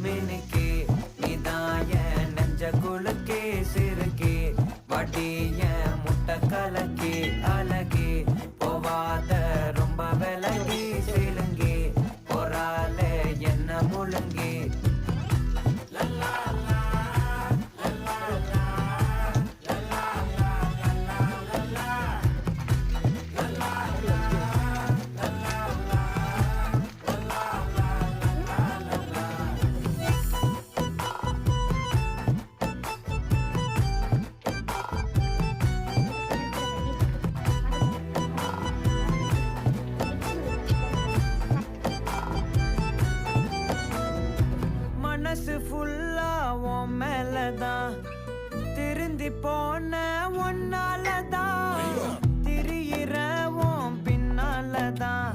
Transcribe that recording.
மினுக்கே நீதான் என் நெஞ்ச குலுக்கே சிறுக்கே வட்டிய முட்டை கலக்கே அழகே போவாத ரொம்ப விலகி சிலுங்கே பொறால என்ன முழுங்கே மனசு ஃபுல்லா உன் மேலதான் திருந்தி போன ஒன்னாலதான் திரியிற உன் பின்னாலதான்